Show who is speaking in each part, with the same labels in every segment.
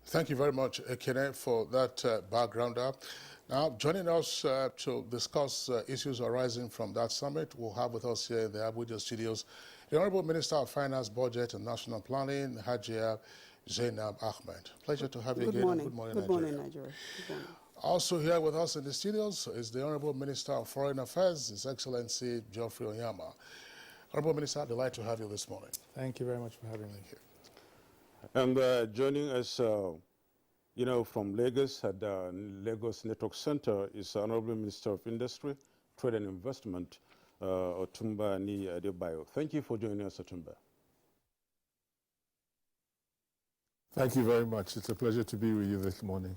Speaker 1: Thank you very much, Ekene, for that backgrounder. Now, joining us to discuss issues arising from that summit, we'll have with us here in the Abuja studios the Honorable Minister of Finance, Budget and National Planning, Hajia Zainab Ahmed. Pleasure to have you again.
Speaker 2: Morning.
Speaker 1: Good morning,
Speaker 2: Good
Speaker 1: Nigeria.
Speaker 2: morning, Nigeria. Good morning.
Speaker 1: Also here with us in the studios is the Honorable Minister of Foreign Affairs, His Excellency Geoffrey Onyama. Honorable Minister, delighted to have you this morning.
Speaker 3: Thank you very much for having me.
Speaker 1: Thank you.
Speaker 4: And joining us, from Lagos at the Lagos Network Center is Honorable Minister of Industry, Trade and Investment, Otumba Ni Adebayo. Thank you for joining us, Otumba.
Speaker 3: Thank you very much. It's a pleasure to be with you this morning.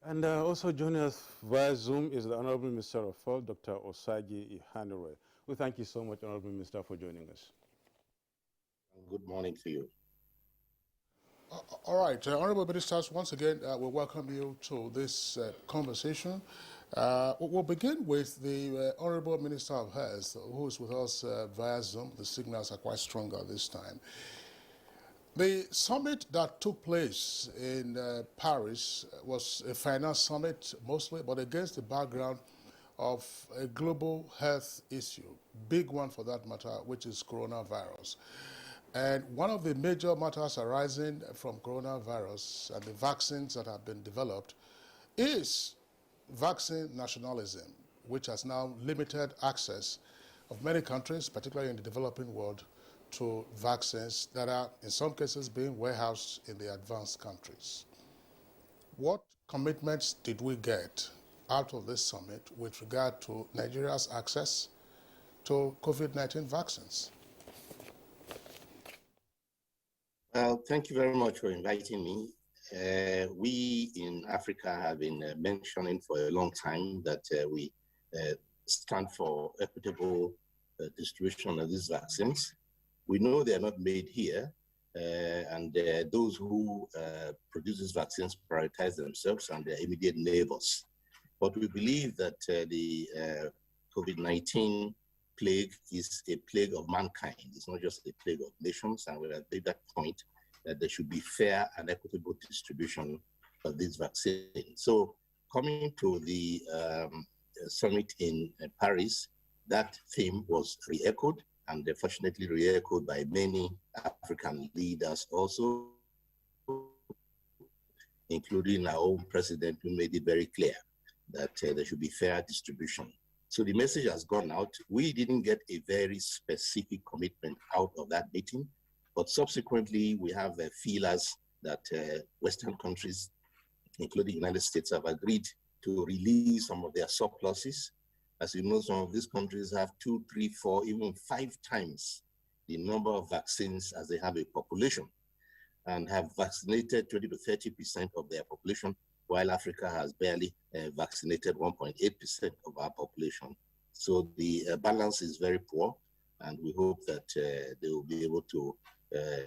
Speaker 4: And also joining us via Zoom is the Honorable Minister of Health, Dr. Osagi Ihanure. We thank you so much, Honorable Minister, for joining us.
Speaker 5: Good morning to you.
Speaker 1: All right, Honorable Ministers, once again, we welcome you to this conversation. We'll begin with the Honorable Minister of Health, who is with us via Zoom. The signals are quite stronger this time. The summit that took place in Paris was a finance summit mostly, but against the background of a global health issue, big one for that matter, which is coronavirus. And one of the major matters arising from coronavirus and the vaccines that have been developed is vaccine nationalism, which has now limited access of many countries, particularly in the developing world, to vaccines that are, in some cases, being warehoused in the advanced countries. What commitments did we get out of this summit with regard to Nigeria's access to COVID-19 vaccines?
Speaker 5: Well, thank you very much for inviting me. We in Africa have been mentioning for a long time that we stand for equitable distribution of these vaccines. We know they are not made here, and those who produce these vaccines prioritize themselves and their immediate neighbors. But we believe that the COVID-19 plague is a plague of mankind. It's not just a plague of nations, and we have made that point that there should be fair and equitable distribution of these vaccines. So coming to the summit in Paris, that theme was re-echoed, and fortunately re-echoed by many African leaders also, including our own president, who made it very clear that there should be fair distribution. So the message has gone out. We didn't get a very specific commitment out of that meeting, but subsequently we have feelers that Western countries, including the United States, have agreed to release some of their surpluses. As you know, some of these countries have 2, 3, 4, even 5 times the number of vaccines as they have a population, and have vaccinated 20 to 30% of their population, while Africa has barely vaccinated 1.8% of our population. So the balance is very poor, and we hope that they will be able to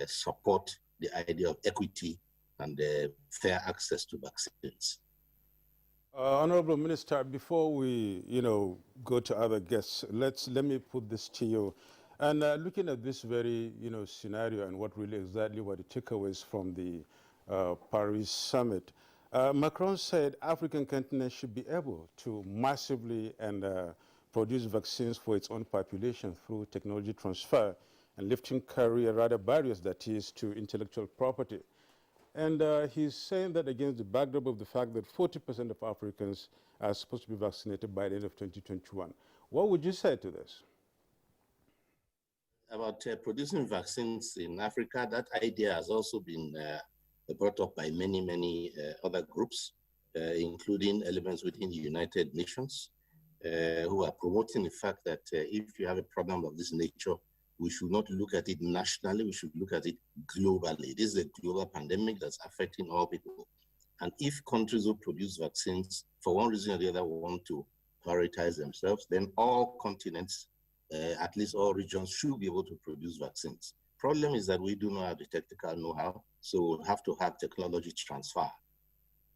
Speaker 5: support the idea of equity and fair access to vaccines.
Speaker 4: Honorable Minister, before we, go to other guests, let me put this to you. And looking at this very, scenario and what really exactly were the takeaways from the Paris summit, Macron said African continent should be able to massively and produce vaccines for its own population through technology transfer and lifting barriers, that is, to intellectual property. And he's saying that against the backdrop of the fact that 40% of Africans are supposed to be vaccinated by the end of 2021. What would you say to this?
Speaker 5: About producing vaccines in Africa, that idea has also been brought up by many, many other groups, including elements within the United Nations, who are promoting the fact that if you have a problem of this nature, we should not look at it nationally, we should look at it globally. This is a global pandemic that's affecting all people. And if countries who produce vaccines, for one reason or the other, want to prioritize themselves, then all continents, at least all regions, should be able to produce vaccines. Problem is that we do not have the technical know-how, so we'll have to have technology transfer.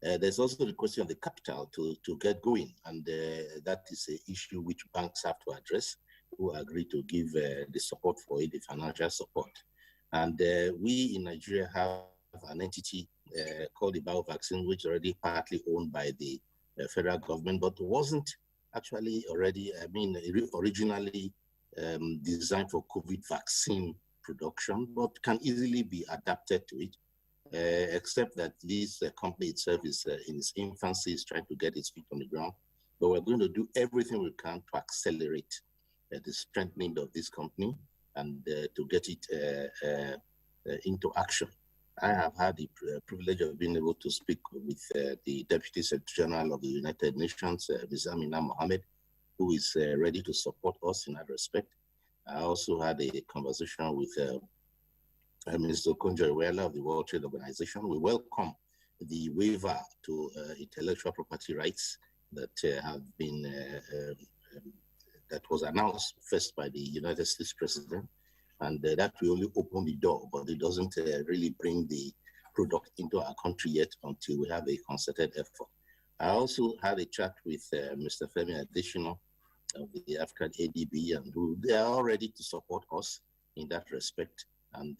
Speaker 5: There's also the question of the capital to get going, and that is an issue which banks have to address, who agree to give the support for it, the financial support. And we in Nigeria have an entity called the bio vaccine, which is already partly owned by the federal government, but wasn't actually originally designed for COVID vaccine production, but can easily be adapted to it, except that this company itself is in its infancy, is trying to get its feet on the ground. But we're going to do everything we can to accelerate the strengthening of this company and to get it into action. I have had the privilege of being able to speak with the Deputy Secretary General of the United Nations, Ms. Amina Mohammed, who is ready to support us in that respect. I also had a conversation with Mr. Konjo-Iweala of the World Trade Organization. We welcome the waiver to intellectual property rights that have been that was announced first by the United States President, and that will only open the door, but it doesn't really bring the product into our country yet until we have a concerted effort. I also had a chat with Mr. Femi Adesina of the African ADB, and who they are all ready to support us in that respect, and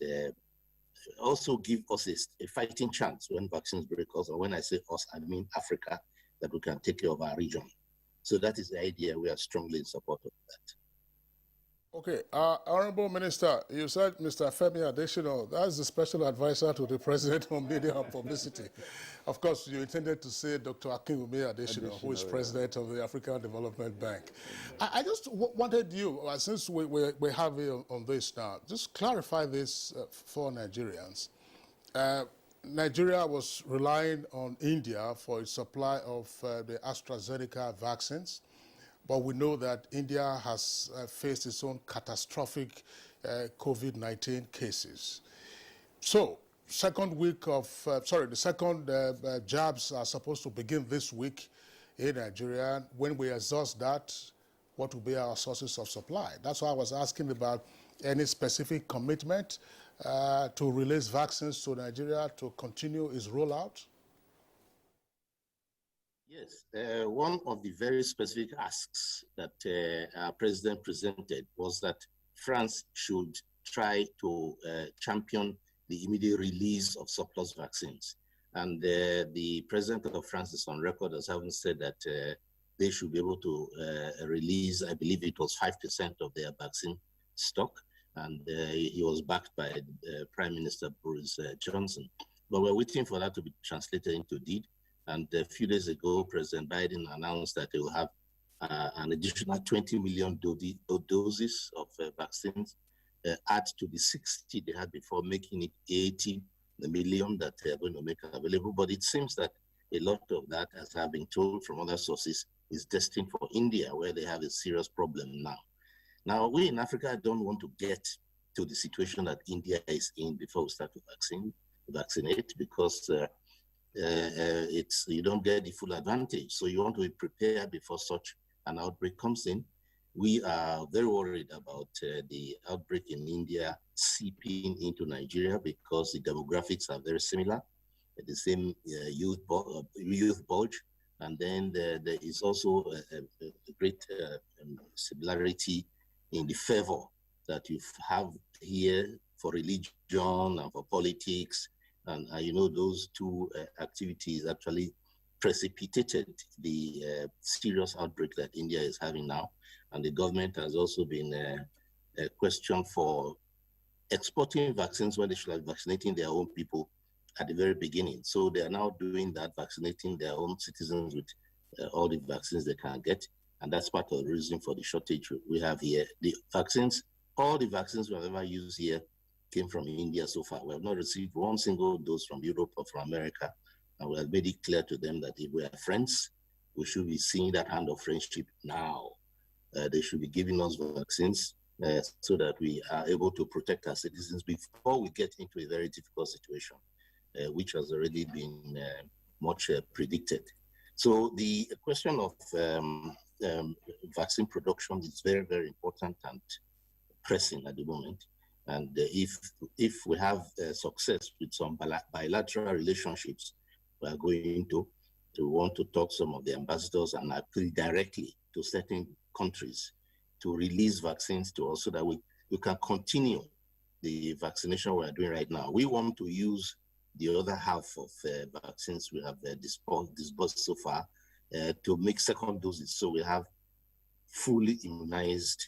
Speaker 5: also give us a fighting chance when vaccines break us, or when I say us, I mean Africa, that we can take care of our region. So that is the idea. We are strongly in support of that.
Speaker 1: Okay, Honorable Minister, you said Mr. Femi Adesina, that's the special advisor to the President on Media and Publicity. Of course, you intended to say Dr. Akinwumi Adesina, who is President of the African Development Bank. I just wanted you, since we have you on this now, just clarify this for Nigerians. Nigeria was relying on India for its supply of the AstraZeneca vaccines, but we know that India has faced its own catastrophic COVID-19 cases. So, the second jabs are supposed to begin this week in Nigeria. When we exhaust that, what will be our sources of supply? That's why I was asking about any specific commitment to release vaccines to Nigeria to continue its rollout?
Speaker 5: Yes, one of the very specific asks that our president presented was that France should try to champion the immediate release of surplus vaccines. And the president of France is on record as having said that they should be able to release, I believe it was 5% of their vaccine stock. And he was backed by Prime Minister Boris Johnson. But we're waiting for that to be translated into deed. And a few days ago, President Biden announced that they will have an additional 20 million doses of vaccines, add to the 60 they had before, making it 80 million that they're going to make available. But it seems that a lot of that, as I've been told from other sources, is destined for India, where they have a serious problem now. Now, we in Africa don't want to get to the situation that India is in before we start to vaccinate, because you don't get the full advantage. So you want to be prepared before such an outbreak comes in. We are very worried about the outbreak in India seeping into Nigeria, because the demographics are very similar, the same youth bulge, and then there is also a great similarity in the favor that you have here for religion and for politics. And those two activities actually precipitated the serious outbreak that India is having now. And the government has also been questioned for exporting vaccines when they should have vaccinating their own people at the very beginning. So they are now doing that, vaccinating their own citizens with all the vaccines they can get. And that's part of the reason for the shortage we have here. The vaccines, all the vaccines we have ever used here came from India so far. We have not received one single dose from Europe or from America. And we have made it clear to them that if we are friends, we should be seeing that hand of friendship now. They should be giving us vaccines so that we are able to protect our citizens before we get into a very difficult situation, which has already been much predicted. So the question of vaccine production is very, very important and pressing at the moment. And if we have success with some bilateral relationships, we are going to want to talk some of the ambassadors and appeal directly to certain countries to release vaccines to us so that we can continue the vaccination we are doing right now. We want to use the other half of vaccines we have disbursed so far to make second doses. So we have fully immunized.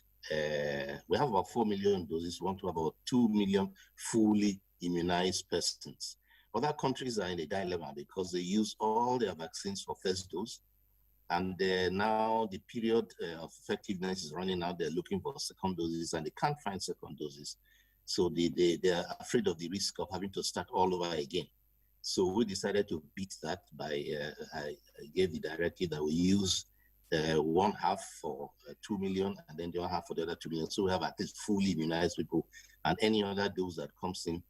Speaker 5: We have about 4 million doses. We want to have about 2 million fully immunized persons. Other countries are in a dilemma because they use all their vaccines for first dose. And now the period of effectiveness is running out. They're looking for second doses and they can't find second doses. So they are afraid of the risk of having to start all over again. So we decided to beat that by, I gave the directive that we use one half for 2 million and then the other half for the other 2 million. So we have at least fully immunized people, and any other dose that comes in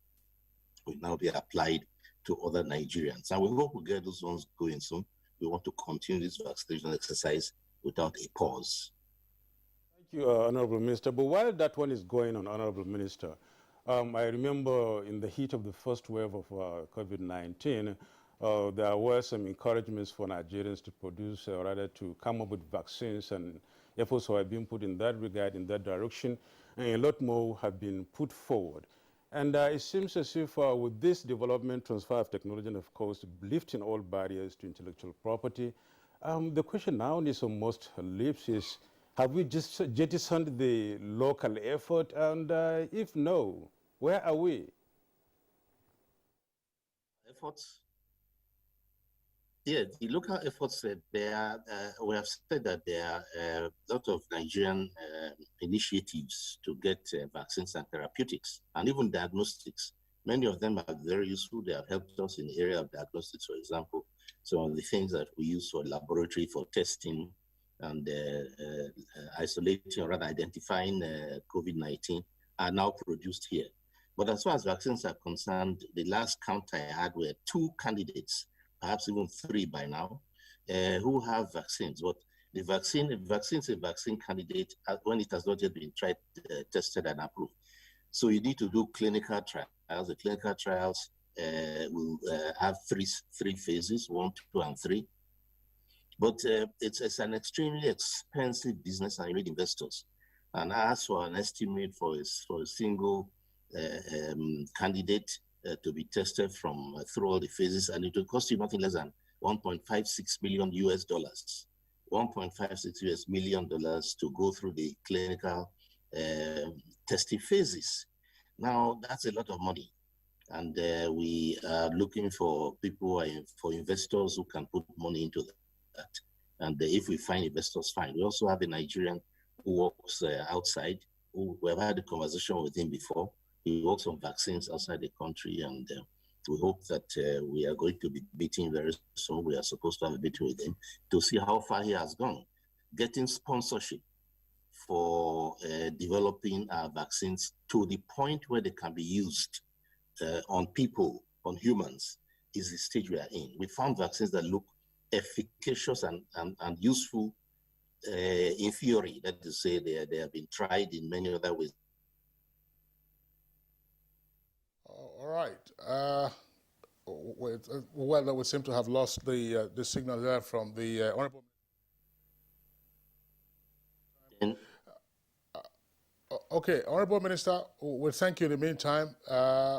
Speaker 5: will now be applied to other Nigerians. And we hope we'll get those ones going soon. We want to continue this vaccination exercise without a pause.
Speaker 4: Thank you, Honorable Minister. But while that one is going on, Honorable Minister, I remember in the heat of the first wave of COVID-19, there were some encouragements for Nigerians to produce, or rather to come up with vaccines, and efforts have been put in that regard, in that direction, and a lot more have been put forward. And it seems as if with this development, transfer of technology, and of course, lifting all barriers to intellectual property, the question now is on most lips is, have we just jettisoned the local effort? And if no, where are we?
Speaker 5: Efforts? Yeah, the local efforts, we have said that there are a lot of Nigerian initiatives to get vaccines and therapeutics, and even diagnostics. Many of them are very useful. They have helped us in the area of diagnostics, for example. Some of the things that we use for laboratory for testing and isolating or rather identifying COVID-19 are now produced here. But as far as vaccines are concerned, the last count I had were 2 candidates, perhaps even 3 by now, who have vaccines. But the vaccine is a vaccine candidate when it has not yet been tried, tested and approved. So you need to do clinical trials. The clinical trials will have three phases, 1, 2, and 3. But it's an extremely expensive business and you need investors. And I asked for an estimate for a single candidate to be tested from through all the phases, and it will cost you nothing less than $1.56 million US, $1.56 million to go through the clinical testing phases. Now that's a lot of money, and we are looking for people, for investors who can put money into that. And if we find investors, fine. We also have a Nigerian who works outside, who we have had a conversation with him before. He works on vaccines outside the country, and we hope that we are going to be meeting very soon. We are supposed to have a meeting with him to see how far he has gone. Getting sponsorship for developing our vaccines to the point where they can be used on people, on humans, is the stage we are in. We found vaccines that look efficacious and useful in theory. That is to say, they have been tried in many other ways.
Speaker 1: All right. Well, we seem to have lost the signal there from the Honorable. Okay, Honorable Minister, we thank you in the meantime.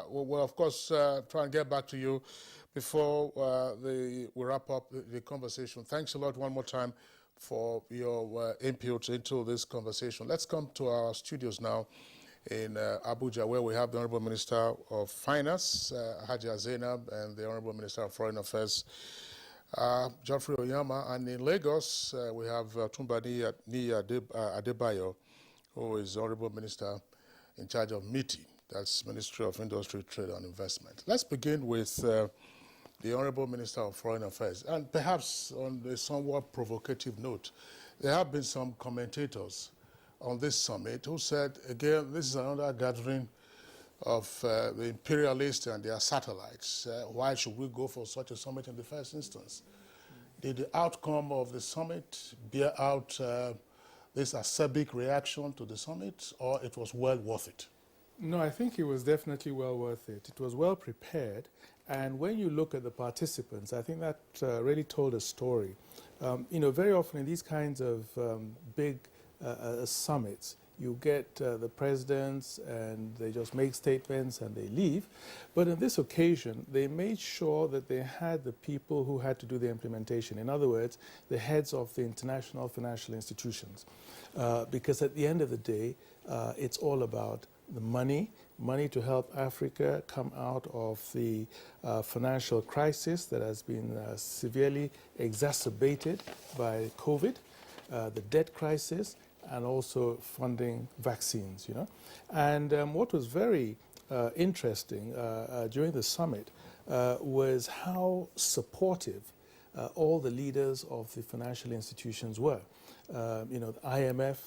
Speaker 1: We'll of course, try and get back to you before we wrap up the conversation. Thanks a lot one more time for your input into this conversation. Let's come to our studios now in Abuja, where we have the Honorable Minister of Finance, Haji Zainab, and the Honorable Minister of Foreign Affairs, Geoffrey Oyama. And in Lagos, we have Tumbani Adebayo, who is the Honorable Minister in charge of MITI, that's Ministry of Industry, Trade and Investment. Let's begin with the Honorable Minister of Foreign Affairs. And perhaps on a somewhat provocative note, there have been some commentators on this summit who said, again, this is another gathering of the imperialists and their satellites. Why should we go for such a summit in the first instance? Did the outcome of the summit bear out this acerbic reaction to the summit, or it was well worth it?
Speaker 3: No, I think it was definitely well worth it. It was well prepared, and when you look at the participants, I think that really told a story. You know, very often in these kinds of big summits, you get the presidents and they just make statements and they leave. But on this occasion, they made sure that they had the people who had to do the implementation. In other words, the heads of the international financial institutions. Because at the end of the day, it's all about the money to help Africa come out of the financial crisis that has been severely exacerbated by COVID, the debt crisis, and also funding vaccines, And what was very interesting during the summit was how supportive all the leaders of the financial institutions were. The IMF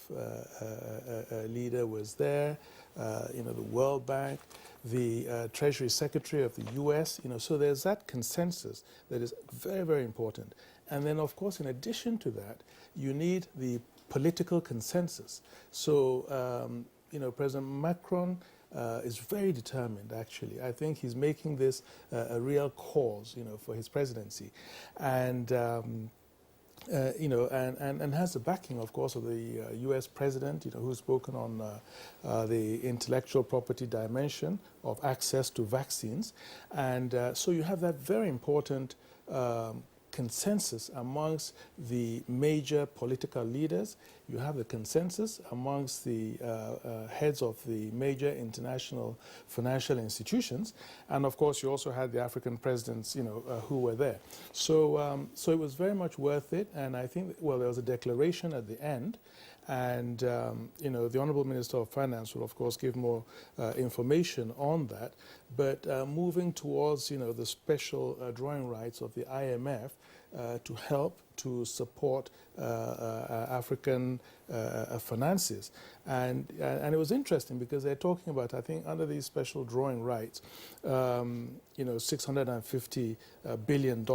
Speaker 3: leader was there, the World Bank, the Treasury Secretary of the US, so there's that consensus that is very, very important. And then, of course, in addition to that, you need the political consensus. So, President Macron is very determined, actually. I think he's making this a real cause, for his presidency. And and has the backing, of course, of the U.S. president, who's spoken on the intellectual property dimension of access to vaccines. And so you have that very important consensus amongst the major political leaders. You have the consensus amongst the heads of the major international financial institutions, and of course you also had the African presidents, who were there. So, so it was very much worth it, and I think, well, there was a declaration at the end, and the Honourable Minister of Finance will, of course, give more information on that. But moving towards, the special drawing rights of the IMF to help to support African finances. And it was interesting because they're talking about, I think, under these special drawing rights, $650 billion.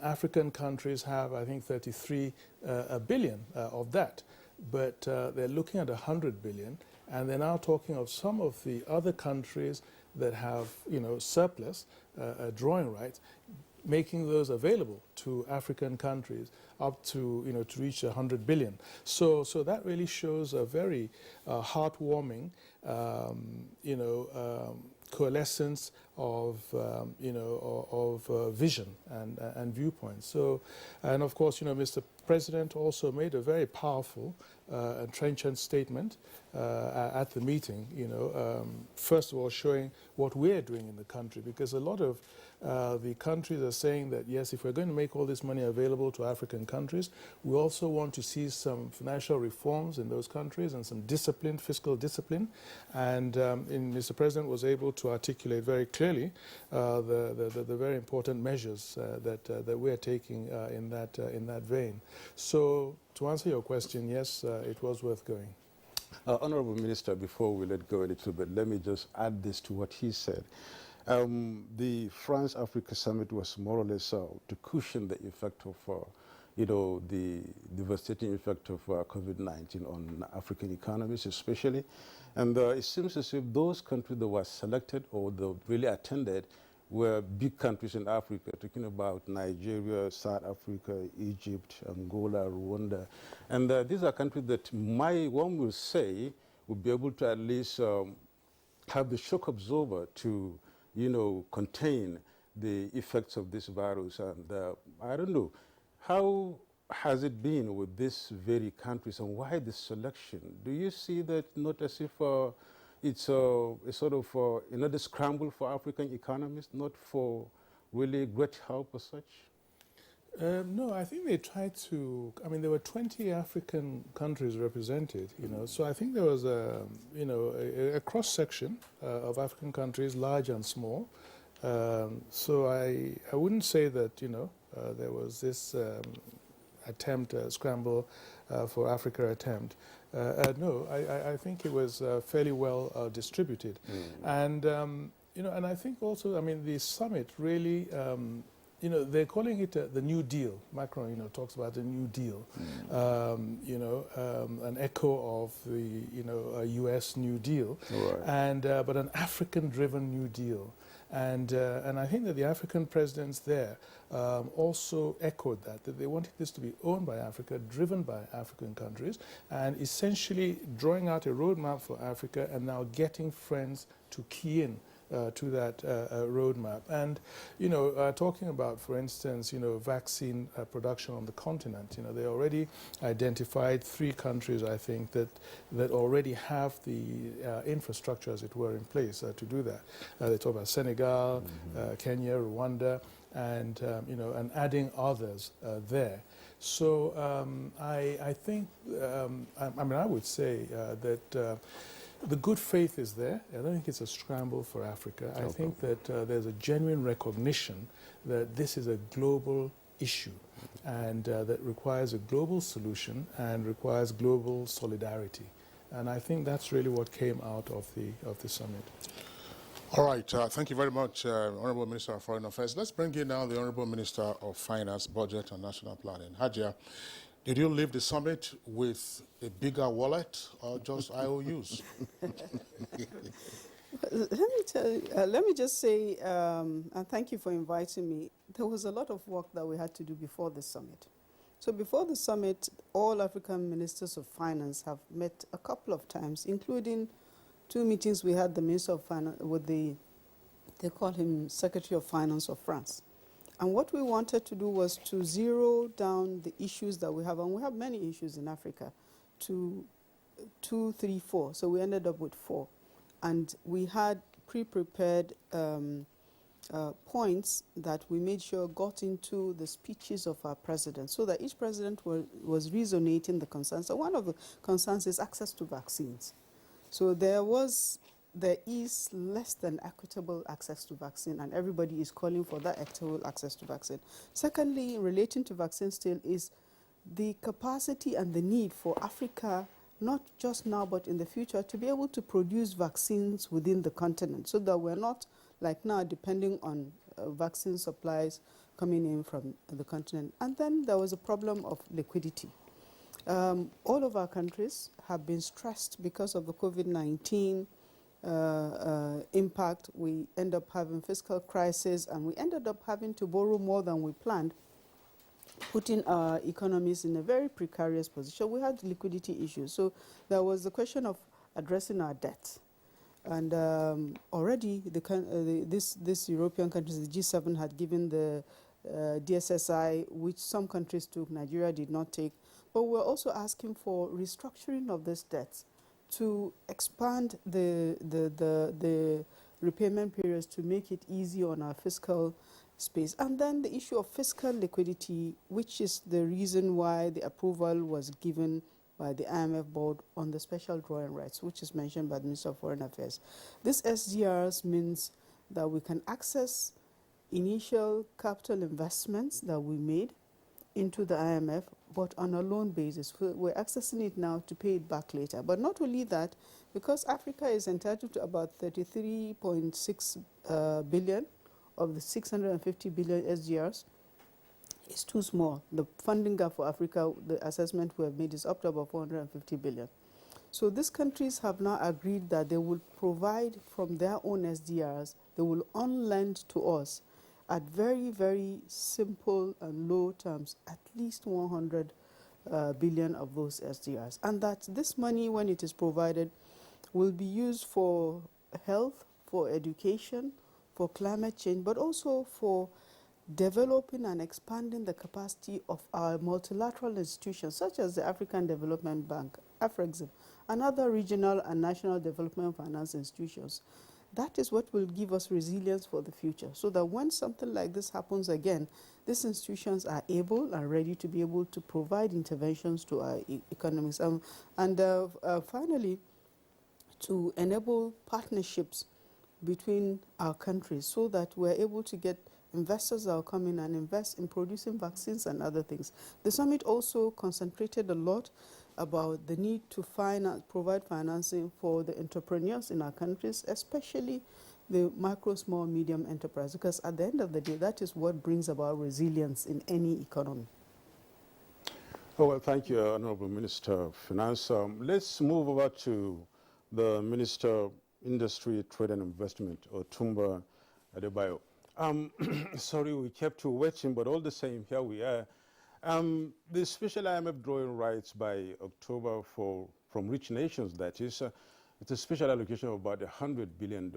Speaker 3: African countries have, I think, 33 billion of that. But they're looking at 100 billion, and they're now talking of some of the other countries that have, surplus drawing rights, making those available to African countries up to, to reach 100 billion. So that really shows a very heartwarming, coalescence of, vision and viewpoints. So, and of course, Mr. President also made a very powerful and trenchant statement at the meeting, first of all showing what we're doing in the country, because a lot of the countries are saying that, yes, if we're going to make all this money available to African countries, we also want to see some financial reforms in those countries and some discipline, fiscal discipline. And Mr. President was able to articulate very clearly the very important measures that we're taking in that vein. So to answer your question, yes, it was worth going.
Speaker 4: Honourable Minister, before we let go a little bit, let me just add this to what he said. The France-Africa summit was more or less to cushion the effect of, the devastating effect of COVID-19 on African economies especially. And it seems as if those countries that were selected or that really attended were big countries in Africa, talking about Nigeria, South Africa, Egypt, Angola, Rwanda. And these are countries that one will say would be able to at least have the shock absorber to, contain the effects of this virus. And I don't know, how has it been with these very countries and why this selection? Do you see that not as if it's a sort of another scramble for African economies, not for really great help as such?
Speaker 3: No, I think they tried to, there were 20 African countries represented, so I think there was a cross-section of African countries, large and small. So I wouldn't say that, there was this attempt, scramble for Africa attempt. No, I think it was fairly well distributed. And, and I think also, the summit really, they're calling it the New Deal. Macron, talks about the New Deal, an echo of the, US New Deal,
Speaker 4: right.
Speaker 3: and but an African-driven New Deal. And I think that the African presidents there also echoed that they wanted this to be owned by Africa, driven by African countries, and essentially drawing out a roadmap for Africa and now getting friends to key in to that roadmap. And, talking about, for instance, vaccine production on the continent, they already identified 3 countries, I think, that already have the infrastructure, as it were, in place to do that. They talk about Senegal, Kenya, Rwanda, and, and adding others there. So I think, I would say that the good faith is there. I don't think it's a scramble for Africa. I think that there's a genuine recognition that this is a global issue and that requires a global solution and requires global solidarity. And I think that's really what came out of the summit.
Speaker 1: All right. Thank you very much, Honorable Minister of Foreign Affairs. Let's bring in now the Honorable Minister of Finance, Budget and National Planning. Hajia, did you leave the summit with a bigger wallet or just IOUs?
Speaker 2: Let me just say, and thank you for inviting me. There was a lot of work that we had to do before the summit. So before the summit, all African ministers of finance have met a couple of times, including 2 meetings we had the Minister of Finance with they call him Secretary of Finance of France. And what we wanted to do was to zero down the issues that we have, and we have many issues in Africa, to 2, 3, 4. So we ended up with 4. And we had pre-prepared points that we made sure got into the speeches of our president, so that each president was resonating the concerns. So one of the concerns is access to vaccines. So there is less than equitable access to vaccine, and everybody is calling for that equitable access to vaccine. Secondly, relating to vaccine still is the capacity and the need for Africa, not just now but in the future, to be able to produce vaccines within the continent, so that we're not, like now, depending on vaccine supplies coming in from the continent. And then there was a problem of liquidity. All of our countries have been stressed because of the COVID-19 impact. We end up having fiscal crisis, and we ended up having to borrow more than we planned, putting our economies in a very precarious position. We had liquidity issues. So there was the question of addressing our debt. And already this European countries, the G7, had given the DSSI, which some countries took, Nigeria did not take. But we're also asking for restructuring of this debt to expand the repayment periods to make it easy on our fiscal space. And then the issue of fiscal liquidity, which is the reason why the approval was given by the IMF board on the special drawing rights, which is mentioned by the Minister of Foreign Affairs. This SDRs means that we can access initial capital investments that we made into the IMF, but on a loan basis. We're accessing it now to pay it back later. But not only that, because Africa is entitled to about 33.6 billion of the 650 billion SGRs, it's too small. The funding gap for Africa, the assessment we have made, is up to about 450 billion. So these countries have now agreed that they will provide from their own SDRs, they will on-lend to us at very, very simple and low terms, at least 100 billion of those SDRs. And that this money, when it is provided, will be used for health, for education, for climate change, but also for developing and expanding the capacity of our multilateral institutions, such as the African Development Bank, AFREXIM, and other regional and national development finance institutions. That is what will give us resilience for the future, so that when something like this happens again, these institutions are able and ready to be able to provide interventions to our economies. Finally, to enable partnerships between our countries, so that we're able to get investors that will come in and invest in producing vaccines and other things. The summit also concentrated a lot about the need to provide financing for the entrepreneurs in our countries, especially the micro, small, medium enterprise, because at the end of the day, that is what brings about resilience in any economy.
Speaker 4: Oh, well, thank you, Honorable Minister of Finance. Let's move over to the Minister of Industry, Trade and Investment, Otumba Adebayo. Sorry, we kept you waiting, but all the same, here we are. The special IMF drawing rights by October from rich nations, that is, it's a special allocation of about $100 billion,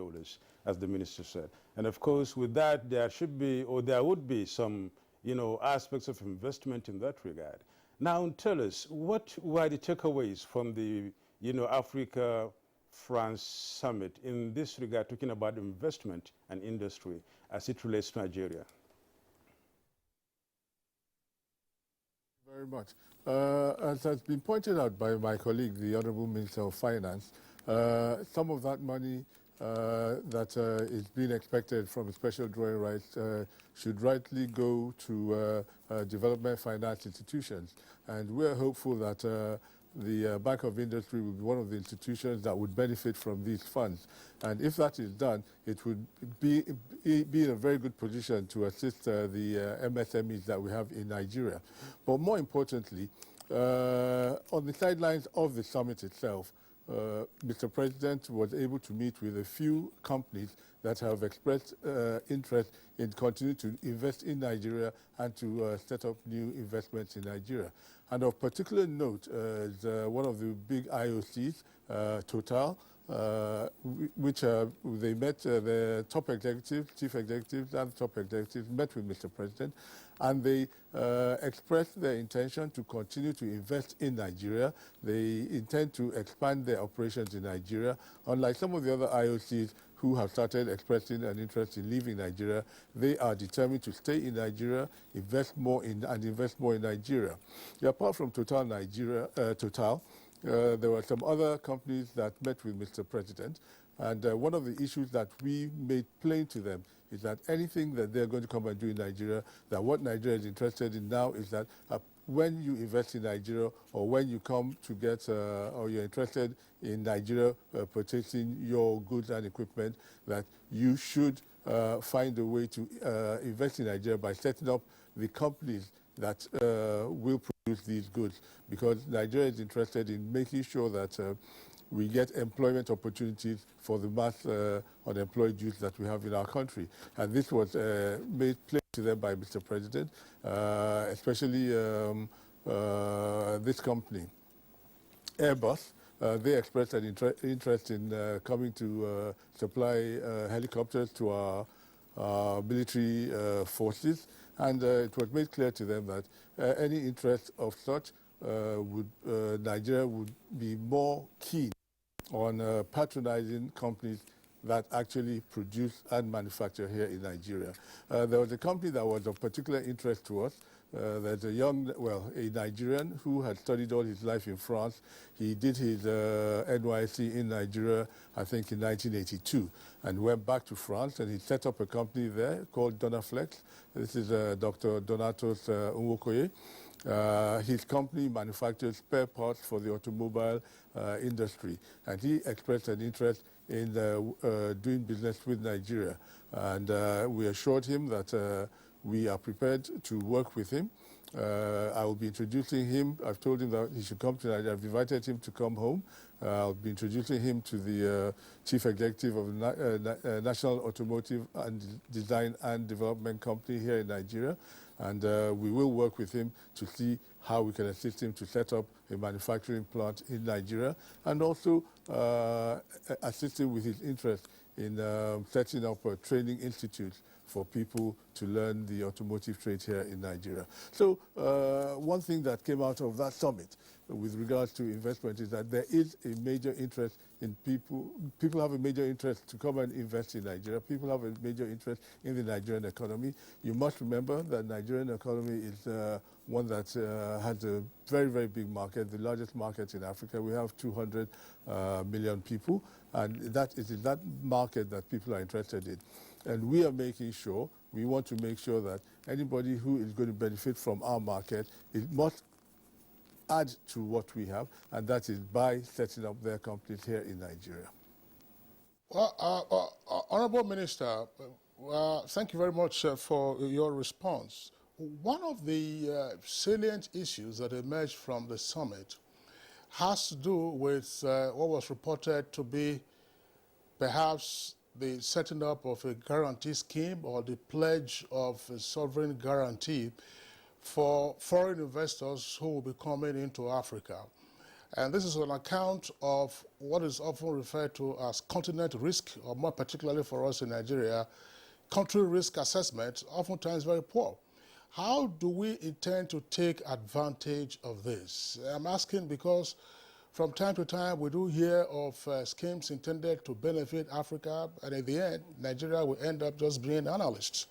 Speaker 4: as the minister said. And of course, with that, there should be, or there would be some, aspects of investment in that regard. Now, tell us, what were the takeaways from the, Africa-France summit in this regard, talking about investment and industry as it relates to Nigeria?
Speaker 6: Very much. As has been pointed out by my colleague, the Honorable Minister of Finance, some of that money that is being expected from special drawing rights should rightly go to development finance institutions. And we're hopeful that the Bank of Industry will be one of the institutions that would benefit from these funds. And if that is done, it would be in a very good position to assist the MSMEs that we have in Nigeria. But more importantly, on the sidelines of the summit itself, Mr. President was able to meet with a few companies that have expressed interest in continuing to invest in Nigeria and to set up new investments in Nigeria. And of particular note is one of the big IOCs, Total, which they met, the top executives, chief executives and top executives met with Mr. President, and they expressed their intention to continue to invest in Nigeria. They intend to expand their operations in Nigeria. Unlike some of the other IOCs who have started expressing an interest in leaving Nigeria, they are determined to stay in Nigeria, invest more in Nigeria. Apart from Total Nigeria, there were some other companies that met with Mr. President, and one of the issues that we made plain to them is that anything that they're going to come and do in Nigeria, that what Nigeria is interested in now is that when you invest in Nigeria or when you come to get or you're interested in Nigeria purchasing your goods and equipment, that you should find a way to invest in Nigeria by setting up the companies that will produce these goods, because Nigeria is interested in making sure that we get employment opportunities for the mass unemployed youth that we have in our country. And this was made plain to them by Mr. President, especially this company, Airbus. They expressed an interest in coming to supply helicopters to our military forces, and it was made clear to them that any interest of such Nigeria would be more keen on patronizing companies that actually produce and manufacture here in Nigeria. There was a company that was of particular interest to us. There's a Nigerian who had studied all his life in France. He did his NYSC in Nigeria, I think in 1982, and went back to France, and he set up a company there called Donaflex. This is Dr. Donatos Nwokoye. His company manufactures spare parts for the automobile industry, and he expressed an interest in doing business with Nigeria. And we assured him that we are prepared to work with him. I will be introducing him. I've told him that he should come to Nigeria. I've invited him to come home. I'll be introducing him to the chief executive of National Automotive and Design and Development Company here in Nigeria. And we will work with him to see how we can assist him to set up a manufacturing plant in Nigeria, and also assist him with his interest in setting up a training institute for people to learn the automotive trade here in Nigeria. So one thing that came out of that summit with regards to investment is that there is a major interest in people have a major interest to come and invest in Nigeria. People have a major interest in the Nigerian economy. You must remember that the Nigerian economy is one that has a very, very big market, the largest market in Africa. We have 200 million people, and that is in that market that people are interested in. And we are making sure, we want to make sure that anybody who is going to benefit from our market, it must add to what we have, and that is by setting up their companies here in Nigeria.
Speaker 1: Well, Honorable Minister, thank you very much for your response. One of the salient issues that emerged from the summit has to do with what was reported to be perhaps the setting up of a guarantee scheme or the pledge of a sovereign guarantee for foreign investors who will be coming into Africa. And this is on account of what is often referred to as continent risk, or more particularly for us in Nigeria, country risk assessment, oftentimes very poor. How do we intend to take advantage of this? I'm asking because from time to time we do hear of schemes intended to benefit Africa, and in the end, Nigeria will end up just being analysts.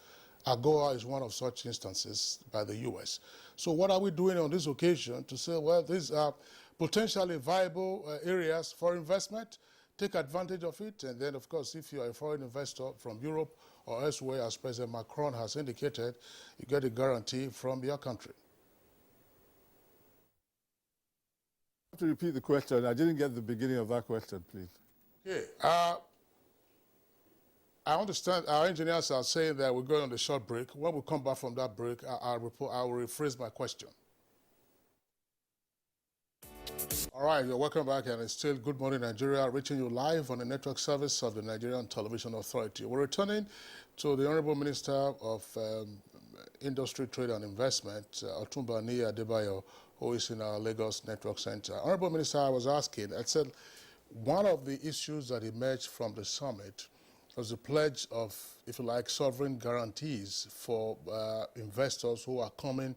Speaker 1: AGOA is one of such instances by the US. So what are we doing on this occasion to say, well, these are potentially viable areas for investment, take advantage of it, and then, of course, if you're a foreign investor from Europe or elsewhere, as President Macron has indicated, you get a guarantee from your country.
Speaker 6: To repeat the question, I didn't get the beginning of that question, please.
Speaker 1: Okay. I understand our engineers are saying that we're going on a short break. When we come back from that break, I will rephrase my question. All right, you're welcome back, and it's still Good Morning Nigeria, reaching you live on the network service of the Nigerian Television Authority. We're returning to the Honorable Minister of Industry, Trade and Investment, Otumba Niyi Adebayo, who is in our Lagos Network Center. Honorable Minister, I was asking, I said one of the issues that emerged from the summit was the pledge of, if you like, sovereign guarantees for investors who are coming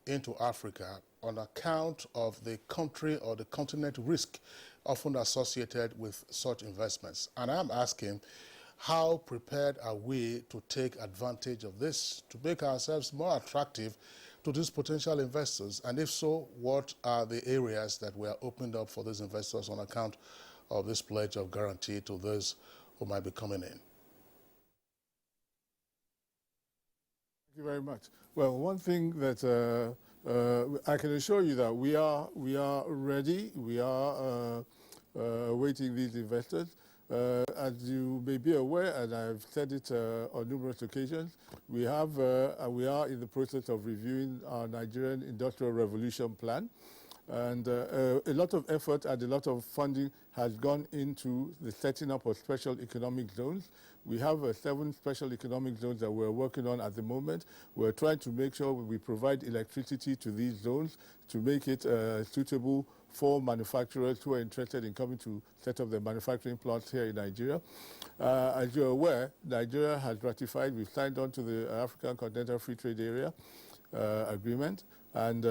Speaker 1: into Africa on account of the country or the continent risk often associated with such investments. And I'm asking, how prepared are we to take advantage of this, to make ourselves more attractive to these potential investors? And if so, what are the areas that we are opened up for these investors on account of this pledge of guarantee to those who might be coming in?
Speaker 6: Thank you very much. Well, one thing that I can assure you that we are ready. We are awaiting these investors. As you may be aware, and I've said it on numerous occasions, we are in the process of reviewing our Nigerian Industrial Revolution Plan. And a lot of effort and a lot of funding has gone into the setting up of special economic zones. We have 7 special economic zones that we're working on at the moment. We're trying to make sure we provide electricity to these zones to make it suitable for manufacturers who are interested in coming to set up their manufacturing plants here in Nigeria. As you're aware, Nigeria has ratified, we've signed on to the African Continental Free Trade Area agreement, and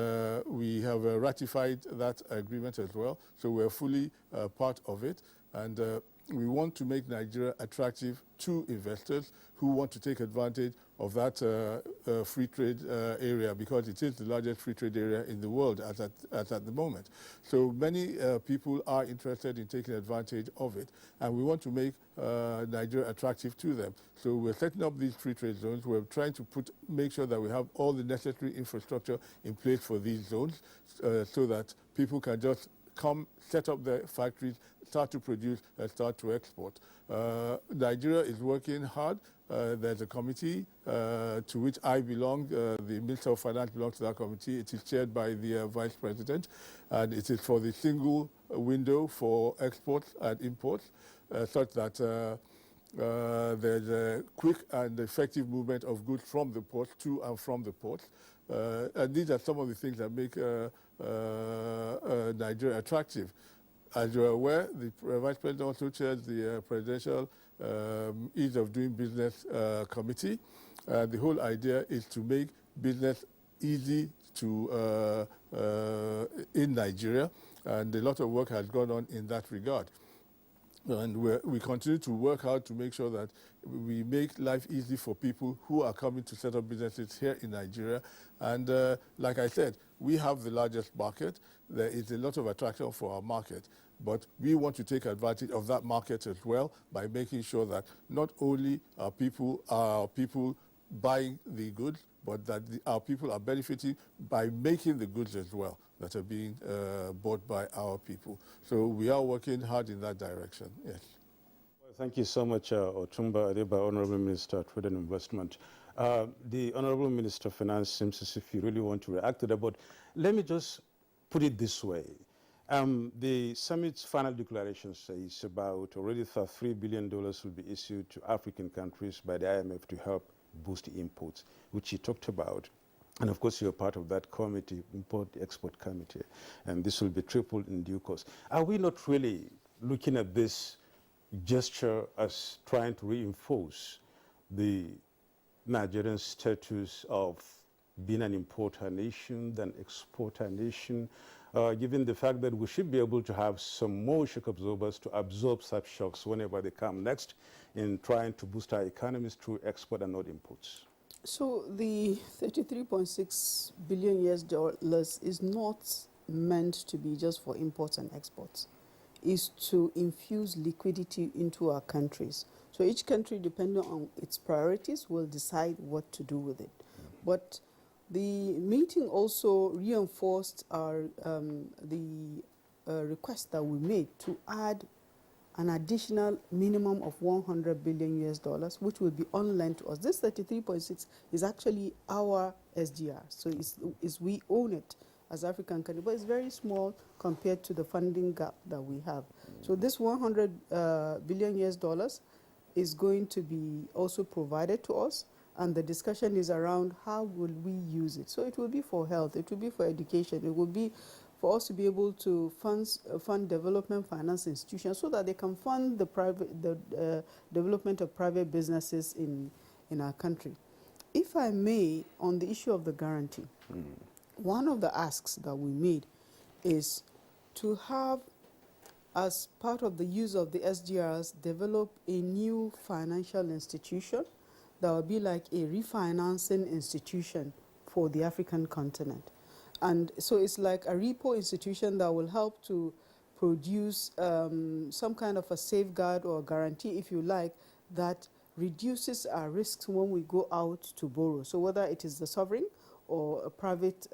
Speaker 6: we have ratified that agreement as well. So we're fully part of it, and we want to make Nigeria attractive to investors who want to take advantage of that free trade area, because it is the largest free trade area in the world as at the moment. So many people are interested in taking advantage of it, and we want to make Nigeria attractive to them. So we're setting up these free trade zones. We're trying to make sure that we have all the necessary infrastructure in place for these zones so that people can just come, set up their factories, start to produce, and start to export. Nigeria is working hard. There's a committee to which I belong. The Minister of Finance belongs to that committee. It is chaired by the Vice President, and it is for the single window for exports and imports, such that there's a quick and effective movement of goods from the ports to and from the ports. And these are some of the things that make Nigeria attractive. As you're aware, the Vice President also chairs the Presidential Ease of Doing Business Committee. The whole idea is to make business easy to in Nigeria, and a lot of work has gone on in that regard. And we continue to work hard to make sure that we make life easy for people who are coming to set up businesses here in Nigeria. And like I said, we have the largest market. There is a lot of attraction for our market, but we want to take advantage of that market as well by making sure that not only are people buying the goods, but that our people are benefiting by making the goods as well that are being bought by our people. So we are working hard in that direction, yes.
Speaker 4: Well, thank you so much, Otumba Adebayo, Honorable Minister of Trade and Investment. The Honorable Minister of Finance seems as if you really want to react to that, but let me just put it this way. The summit's final declaration says about already $3 billion will be issued to African countries by the IMF to help boost imports, which he talked about. And of course, you're part of that committee, Import-Export Committee, and this will be tripled in due course. Are we not really looking at this gesture as trying to reinforce the Nigerian status of being an importer nation than exporter nation, given the fact that we should be able to have some more shock absorbers to absorb such shocks whenever they come next in trying to boost our economies through export and not imports?
Speaker 2: So the 33.6 billion US dollars is not meant to be just for imports and exports. Is to infuse liquidity into our countries. So each country, depending on its priorities, will decide what to do with it. But the meeting also reinforced our request that we made to add an additional minimum of 100 billion US dollars, which will be on lent to us. This 33.6 is actually our SDR, so we own it as African country, but it's very small compared to the funding gap that we have. So this 100 billion US dollars is going to be also provided to us, and the discussion is around how will we use it. So it will be for health, it will be for education, it will be for us to be able to fund development finance institutions so that they can fund the development of private businesses in our country. If I may, on the issue of the guarantee, one of the asks that we made is to have, as part of the use of the SDRs, develop a new financial institution that will be like a refinancing institution for the African continent. And so it's like a repo institution that will help to produce some kind of a safeguard or guarantee, if you like, that reduces our risks when we go out to borrow. So whether it is the sovereign or a private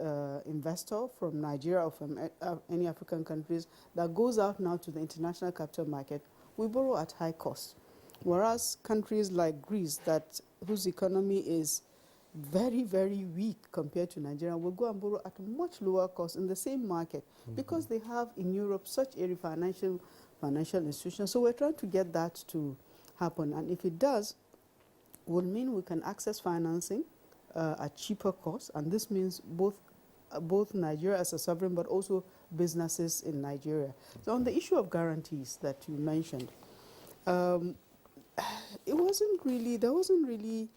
Speaker 2: investor from Nigeria or from any African countries that goes out now to the international capital market, we borrow at high cost. Whereas countries like Greece, whose economy is very, very weak compared to Nigeria, will go and borrow at a much lower cost in the same market because they have in Europe such a financial institution. So we're trying to get that to happen. And if it does, it will mean we can access financing at cheaper costs, and this means both Nigeria as a sovereign, but also businesses in Nigeria. So on the issue of guarantees that you mentioned, there wasn't really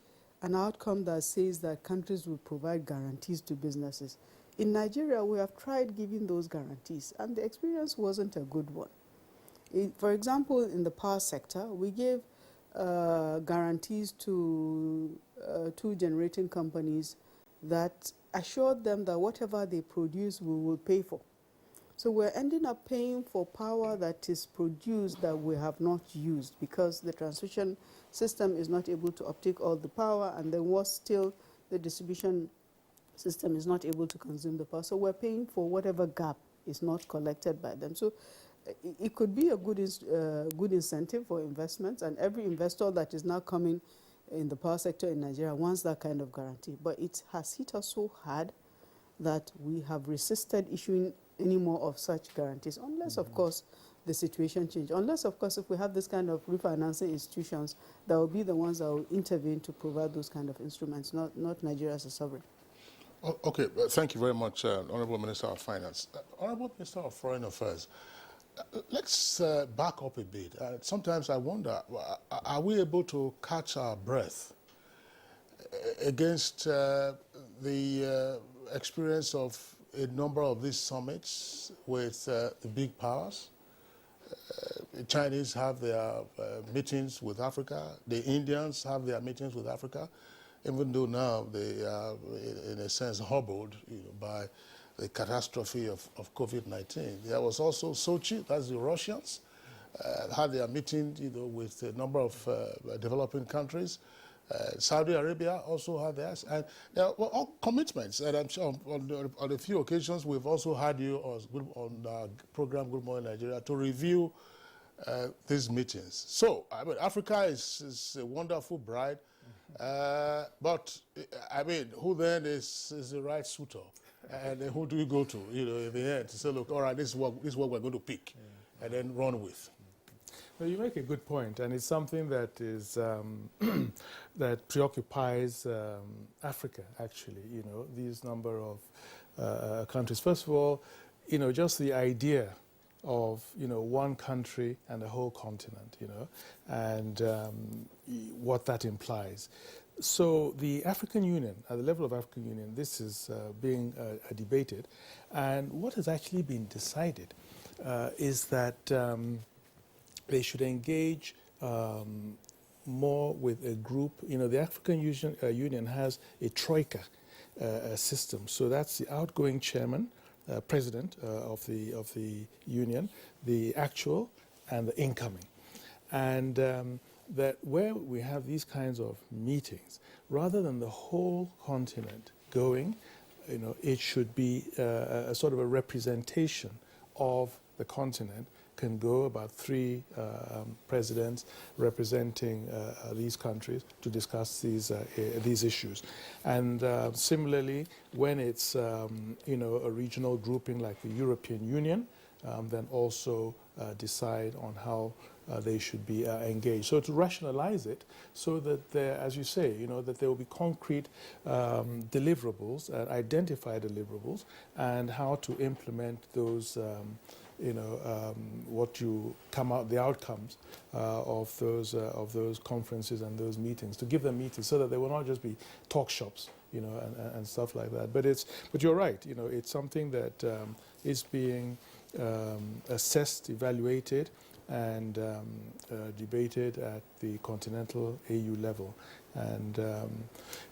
Speaker 2: an outcome that says that countries will provide guarantees to businesses. In Nigeria, we have tried giving those guarantees, and the experience wasn't a good one. For example, in the power sector, we gave guarantees to two generating companies that assured them that whatever they produce, we will pay for. So we're ending up paying for power that is produced that we have not used because the transmission system is not able to uptake all the power, and then worse still, the distribution system is not able to consume the power. So we're paying for whatever gap is not collected by them. So it could be a good incentive for investments, and every investor that is now coming in the power sector in Nigeria wants that kind of guarantee. But it has hit us so hard that we have resisted issuing any more of such guarantees, unless, of course, the situation changes. Unless, of course, if we have this kind of refinancing institutions, that will be the ones that will intervene to provide those kind of instruments, not Nigeria as a sovereign.
Speaker 1: Okay, thank you very much, Honorable Minister of Finance. Honorable Minister of Foreign Affairs, let's back up a bit. Sometimes I wonder, are we able to catch our breath against the experience of a number of these summits with the big powers? The Chinese have their meetings with Africa. The Indians have their meetings with Africa, even though now they are, in a sense, hobbled by the catastrophe of COVID-19. There was also Sochi, that's the Russians, had their meeting with a number of developing countries. Saudi Arabia also had theirs, and all commitments. And I'm sure on a few occasions we've also had you on our program Good Morning Nigeria to review these meetings. So I mean, Africa is a wonderful bride, But I mean, who then is the right suitor, and then who do you go to? You know, in the end, to say, look, all right, this is what we're going to pick, and then run with.
Speaker 3: Well, you make a good point, and it's something that is that preoccupies Africa. Actually, you know, these number of countries. First of all, you know, just the idea of, you know, one country and a whole continent, you know, and what that implies. So the African Union, at the level of African Union, this is being debated, and what has actually been decided is that they should engage more with a group. You know, the African Union has a troika system. So that's the outgoing chairman, president of the union, the actual, and the incoming. And that where we have these kinds of meetings, rather than the whole continent going, you know, it should be a sort of a representation of the continent. Can go about 3 presidents representing these countries to discuss these issues. And similarly, when it's you know, a regional grouping like the European Union, then also decide on how they should be engaged. So to rationalize it, so that there, as you say, you know, that there will be concrete deliverables, identified deliverables, and how to implement those. You know, what you come out, the outcomes of those conferences and those meetings, to give them meetings so that they will not just be talk shops, you know, and stuff like that. But you're right, you know, it's something that is being assessed, evaluated, and debated at the continental AU level.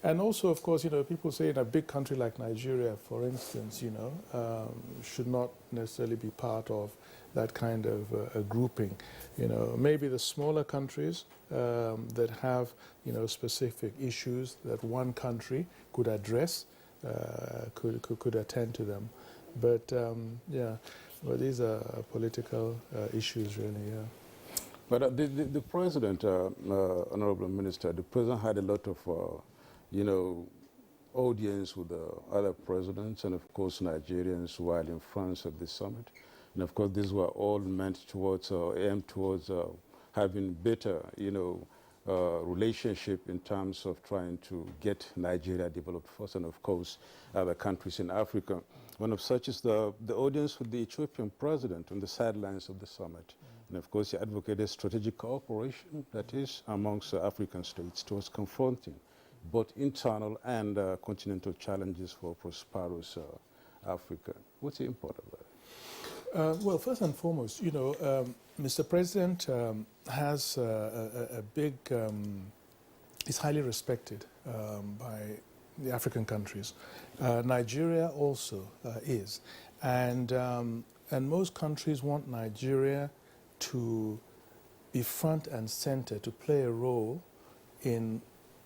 Speaker 3: And also, of course, you know, people say in a big country like Nigeria, for instance, you know, should not necessarily be part of that kind of a grouping. You know, maybe the smaller countries that have, you know, specific issues that one country could address, could attend to them. But yeah, well, these are political issues, really. Yeah.
Speaker 4: But the president, honorable minister, the president had a lot of, you know, audience with other presidents and, of course, Nigerians while in France at the summit. And, of course, these were all meant towards, aimed towards having better, you know, relationship in terms of trying to get Nigeria developed first, and, of course, other countries in Africa. One of such is the audience with the Ethiopian president on the sidelines of the summit. And of course, he advocated strategic cooperation, that is, amongst African states towards confronting both internal and continental challenges for prosperous Africa. What's the import of that?
Speaker 3: Well, first and foremost, you know, Mr. President has a big, is highly respected by the African countries. Nigeria also is. And most countries want Nigeria to be front and center, to play a role in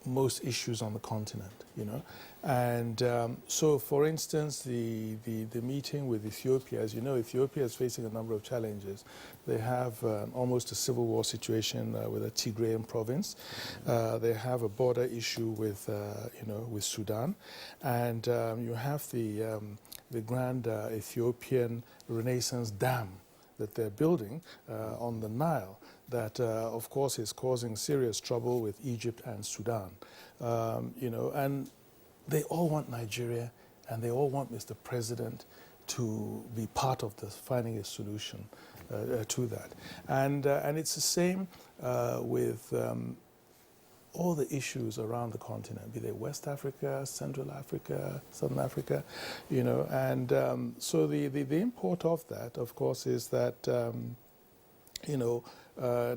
Speaker 3: most issues on the continent, you know. And so, for instance, the meeting with Ethiopia, as you know, Ethiopia is facing a number of challenges. They have almost a civil war situation with the Tigrayan province. They have a border issue with, you know, with Sudan. And you have the grand Ethiopian Renaissance Dam that they're building on the Nile that, of course, is causing serious trouble with Egypt and Sudan. You know, and they all want Nigeria, and they all want Mr. President to be part of this, finding a solution to that. And it's the same with all the issues around the continent, be they West Africa, Central Africa, Southern Africa, you know. And so the import of that, of course, is that, you know,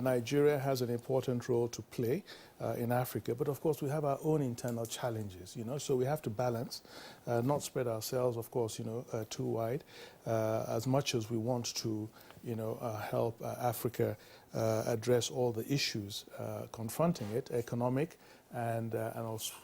Speaker 3: Nigeria has an important role to play in Africa, but of course we have our own internal challenges, you know, so we have to balance, not spread ourselves, of course, you know, too wide, as much as we want to, you know, help Africa address all the issues confronting it, economic and also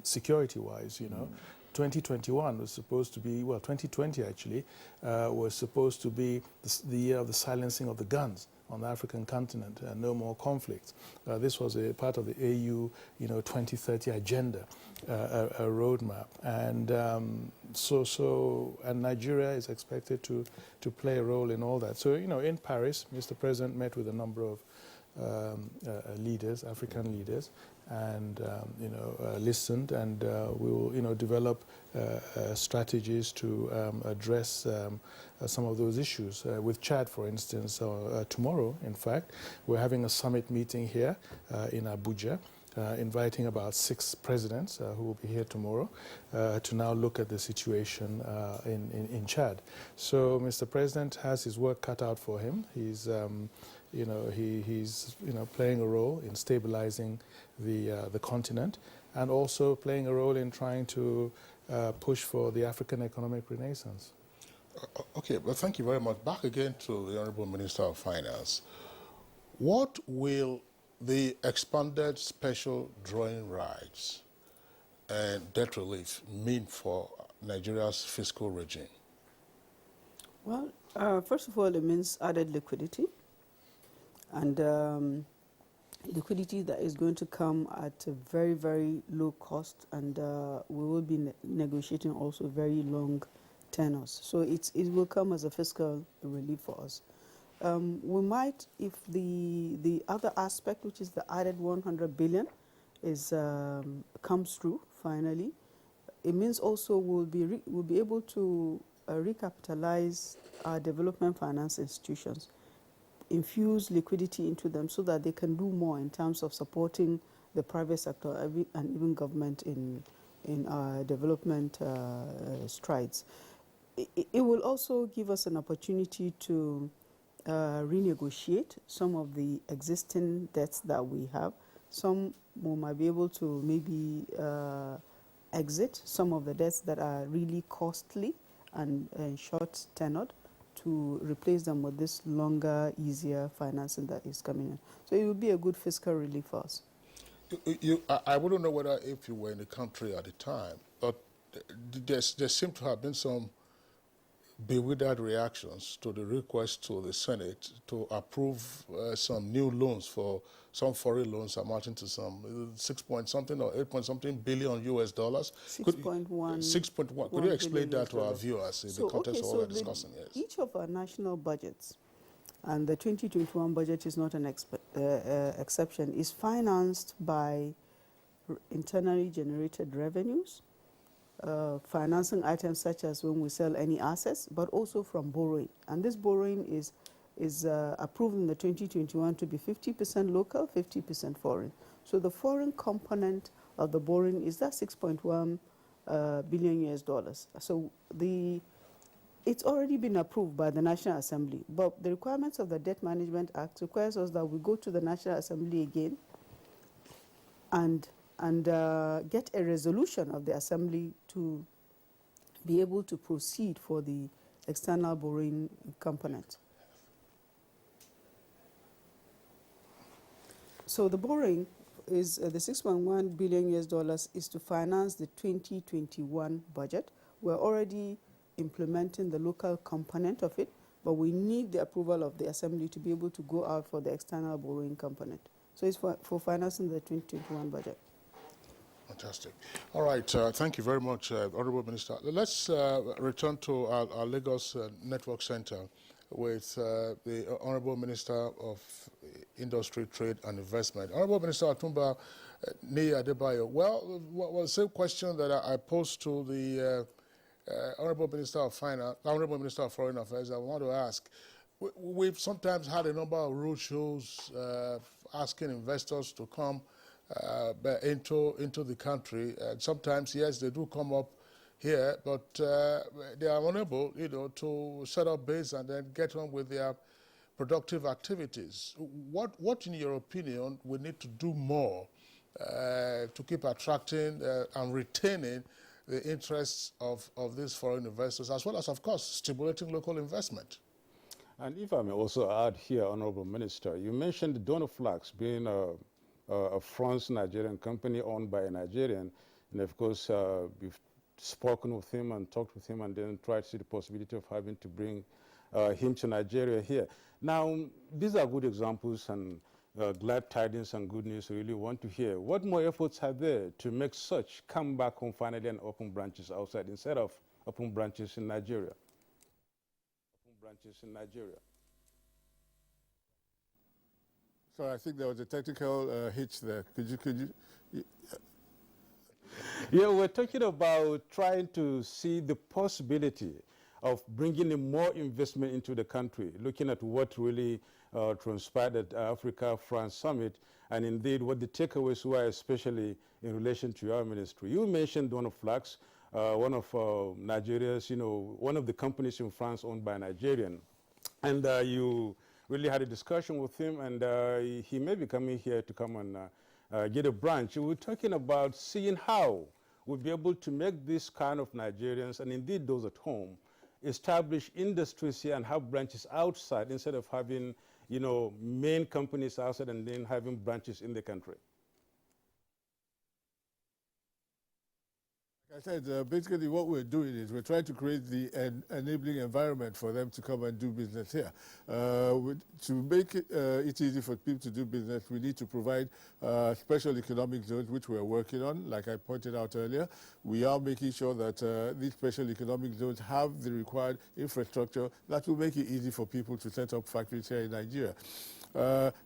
Speaker 3: security-wise, you know. 2021 was supposed to be, well, 2020 actually, was supposed to be the year of the silencing of the guns on the African continent, no more conflict. This was a part of the AU, 2030 agenda, a roadmap, and and Nigeria is expected to play a role in all that. So, in Paris, Mr. President met with a number of leaders, African leaders, and listened, and we will develop strategies to address some of those issues. With Chad, for instance, tomorrow, in fact, we're having a summit meeting here in Abuja, inviting about 6 presidents who will be here tomorrow to now look at the situation in Chad. So Mr. President has his work cut out for him. He's he's playing a role in stabilizing the continent, and also playing a role in trying to push for the African economic renaissance.
Speaker 1: Okay, well, thank you very much. Back again to the Honorable Minister of Finance. What will the expanded special drawing rights and debt relief mean for Nigeria's fiscal regime?
Speaker 2: Well, first of all, it means added liquidity, and liquidity that is going to come at a very, very low cost, and we will be negotiating also very long tenors. So it will come as a fiscal relief for us. We might, if the other aspect, which is the added 100 billion, comes through finally, it means also we'll be able to recapitalize our development finance institutions, infuse liquidity into them so that they can do more in terms of supporting the private sector and even government in our development strides. It will also give us an opportunity to renegotiate some of the existing debts that we have. Some we might be able to maybe exit some of the debts that are really costly and short tenured, to replace them with this longer, easier financing that is coming in. So it will be a good fiscal relief for us.
Speaker 1: I wouldn't know whether if you were in the country at the time, but there seemed to have been some bewildered reactions to the request to the Senate to approve some new loans for some foreign loans amounting to some 6 point something or 8 point something billion US dollars.
Speaker 2: 6.1.
Speaker 1: 6.1. Could you explain that to our viewers in the context of what we're discussing? Yes.
Speaker 2: Each of our national budgets, and the 2021 budget is not an exception, is financed by internally generated revenues, financing items such as when we sell any assets, but also from borrowing. And this borrowing is approved in the 2021 to be 50% local, 50% foreign. So the foreign component of the borrowing is that 6.1 billion US dollars. So it's already been approved by the National Assembly, but the requirements of the Debt Management Act requires us that we go to the National Assembly again and get a resolution of the Assembly to be able to proceed for the external borrowing component. So the borrowing is the 6.1 billion US dollars is to finance the 2021 budget. We're already implementing the local component of it, but we need the approval of the Assembly to be able to go out for the external borrowing component. So it's for financing the 2021 budget.
Speaker 1: Fantastic. All right. Thank you very much, Honorable Minister. Let's return to our Lagos Network Center with the Honorable Minister of Industry, Trade and Investment. Honorable Minister Atumba Niyi Adebayo. Well, the same question that I posed to the Honorable Minister of Finance, Honorable Minister of Foreign Affairs, I want to ask. We've sometimes had a number of roadshows asking investors to come into the country. Sometimes, yes, they do come up here, but they are unable, to set up base and then get on with their productive activities. What, in your opinion, we need to do more to keep attracting and retaining the interests of these foreign investors, as well as, of course, stimulating local investment?
Speaker 4: And if I may also add here, Honorable Minister, you mentioned Donoflax being a France-Nigerian company owned by a Nigerian, and of course we've spoken with him and talked with him and then tried to see the possibility of having to bring him to Nigeria here. Now, these are good examples and glad tidings and good news we really want to hear. What more efforts are there to make such come back home finally and open branches outside instead of open branches in Nigeria? Open branches in Nigeria.
Speaker 6: So I think there was a technical hitch there. Could you?
Speaker 4: Yeah, we're talking about trying to see the possibility of bringing in more investment into the country, looking at what really transpired at Africa-France Summit, and indeed what the takeaways were, especially in relation to your ministry. You mentioned one of Flax, one of Nigeria's, one of the companies in France owned by a Nigerian, and you really had a discussion with him, and he may be coming here to come and get a branch. We were talking about seeing how we'll be able to make this kind of Nigerians, and indeed those at home, establish industries here and have branches outside instead of having, main companies outside and then having branches in the country.
Speaker 6: Like I said, basically what we're doing is we're trying to create the enabling environment for them to come and do business here. To make it easy for people to do business, we need to provide special economic zones, which we're working on. Like I pointed out earlier, we are making sure that these special economic zones have the required infrastructure that will make it easy for people to set up factories here in Nigeria.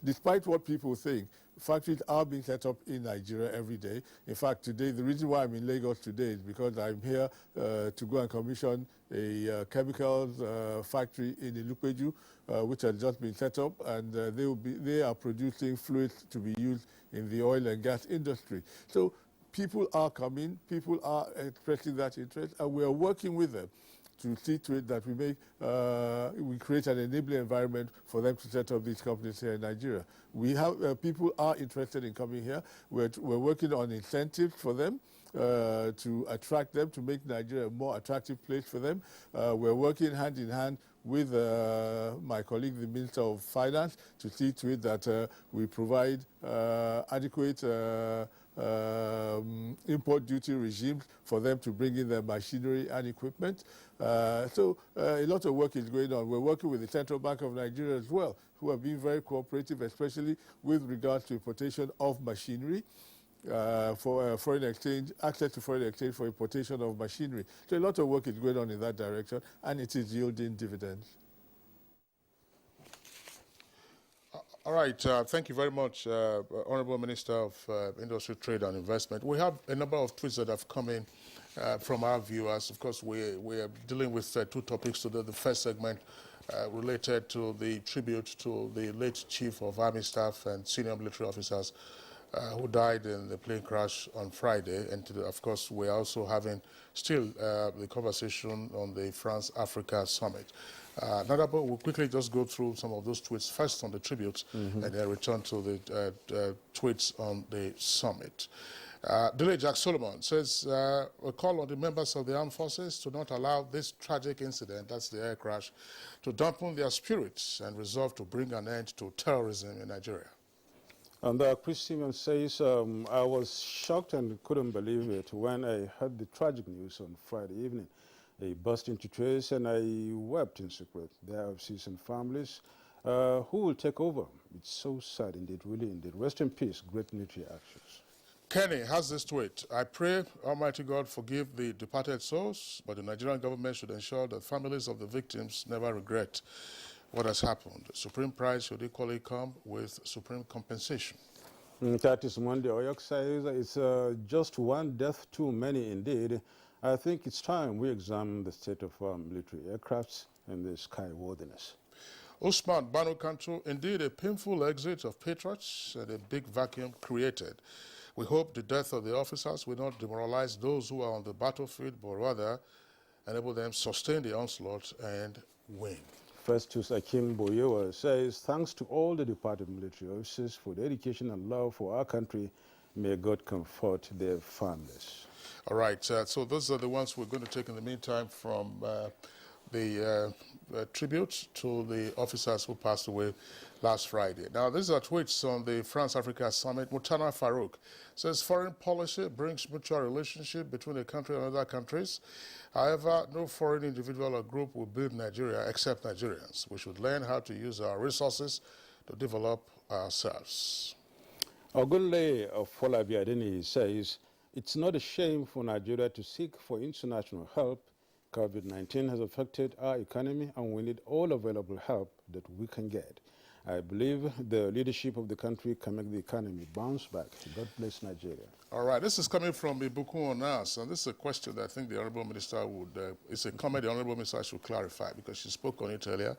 Speaker 6: Despite what people think, factories are being set up in Nigeria every day. In fact, today, the reason why I'm in Lagos today is because I'm here to go and commission a chemicals factory in Ilupeju, which has just been set up, and they are producing fluids to be used in the oil and gas industry. So people are coming, people are expressing that interest, and we are working with them to see to it that we create an enabling environment for them to set up these companies here in Nigeria. We have people are interested in coming here. We're working on incentives for them to attract them, to make Nigeria a more attractive place for them. We're working hand in hand with my colleague, the Minister of Finance, to see to it that we provide adequate import duty regimes for them to bring in their machinery and equipment. So a lot of work is going on. We're working with the Central Bank of Nigeria as well, who have been very cooperative, especially with regards to importation of machinery, for foreign exchange, access to foreign exchange for importation of machinery. So a lot of work is going on in that direction, and it is yielding dividends.
Speaker 1: All right, thank you very much, Honorable Minister of Industry, Trade and Investment. We have a number of tweets that have come in from our viewers. Of course, we are dealing with two topics today. The first segment related to the tribute to the late Chief of Army Staff and senior military officers who died in the plane crash on Friday. And of course, we're also having still the conversation on the France-Africa Summit. Nadabo, we'll quickly just go through some of those tweets, first on the tributes, and then return to the tweets on the summit. Delay Jack Solomon says, a call on the members of the armed forces to not allow this tragic incident, that's the air crash, to dampen their spirits and resolve to bring an end to terrorism in Nigeria.
Speaker 4: And Chris Simmons says, I was shocked and couldn't believe it when I heard the tragic news on Friday evening. I burst into tears and I wept in secret. There are seasoned families who will take over. It's so sad indeed, really indeed. Rest in peace, great military actions.
Speaker 1: Kenny has this tweet. I pray Almighty God forgive the departed souls, but the Nigerian government should ensure that families of the victims never regret what has happened. Supreme price should equally come with supreme compensation.
Speaker 4: That is Monday. Oyok says it's just one death too many indeed. I think it's time we examine the state of our military aircrafts and the skyworthiness.
Speaker 1: Usman Banu Kantu, indeed a painful exit of patriots and a big vacuum created. We hope the death of the officers will not demoralize those who are on the battlefield, but rather enable them sustain the onslaught and win.
Speaker 4: Festus Akim Boyewa says, thanks to all the departed military officers for the dedication and love for our country. May God comfort their families.
Speaker 1: All right, so those are the ones we're going to take in the meantime from the tribute to the officers who passed away last Friday. Now, these are tweets on the France-Africa Summit. Mutana Farouk says foreign policy brings mutual relationship between a country and other countries. However, no foreign individual or group will build Nigeria except Nigerians. We should learn how to use our resources to develop ourselves.
Speaker 4: Ogunle of Folabiadini says, it's not a shame for Nigeria to seek for international help. COVID-19 has affected our economy and we need all available help that we can get. I believe the leadership of the country can make the economy bounce back. God bless Nigeria.
Speaker 1: All right, this is coming from Ibukun Onas, and this is a question that I think the Honorable Minister would, it's a comment the Honorable Minister should clarify because she spoke on it earlier,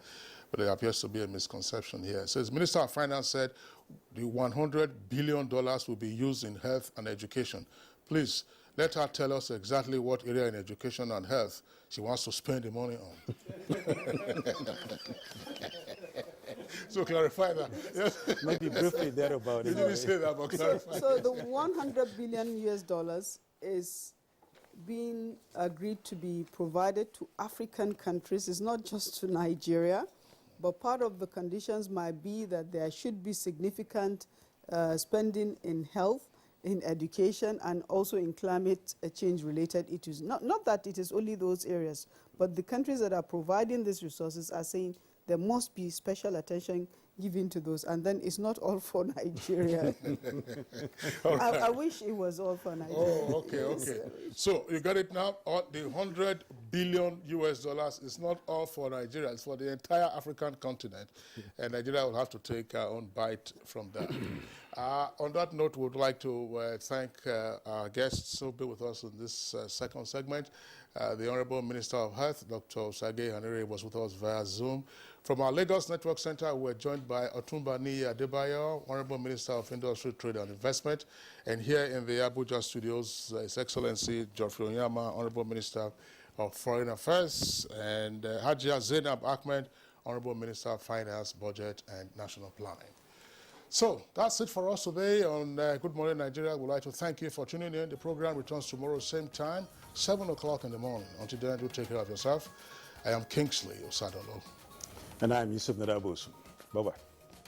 Speaker 1: but there appears to be a misconception here. It says, Minister of Finance said the $100 billion will be used in health and education. Please, let her tell us exactly what area in education and health she wants to spend the money on. So clarify that. Yes.
Speaker 4: Maybe briefly there about it.
Speaker 1: You didn't say that, but clarify.
Speaker 2: So the 100 billion US dollars is being agreed to be provided to African countries. It's not just to Nigeria, but part of the conditions might be that there should be significant spending in health, in education, and also in climate change-related issues. Not that it is only those areas, but the countries that are providing these resources are saying there must be special attention given to those, and then it's not all for Nigeria. Right. I wish it was all for Nigeria.
Speaker 1: Oh, okay, okay. So you got it now? The $100 billion US dollars is not all for Nigeria, it's for the entire African continent, and Nigeria will have to take our own bite from that. On that note, we would like to thank our guests who will be with us in this second segment. The Honorable Minister of Health, Dr. Sage Hanire, was with us via Zoom. From our Lagos Network Center, we were joined by Otumba Niyi Adebayo, Honorable Minister of Industry, Trade and Investment. And here in the Abuja studios, His Excellency Geoffrey Onyama, Honorable Minister of Foreign Affairs, and Hajia Zainab Ahmed, Honorable Minister of Finance, Budget and National Planning. So that's it for us today on Good Morning Nigeria. We'd like to thank you for tuning in. The program returns tomorrow, same time, 7 o'clock in the morning. Until then, do take care of yourself. I am Kingsley Osadolo.
Speaker 4: And I'm Yusuf Nadabusu. Bye-bye.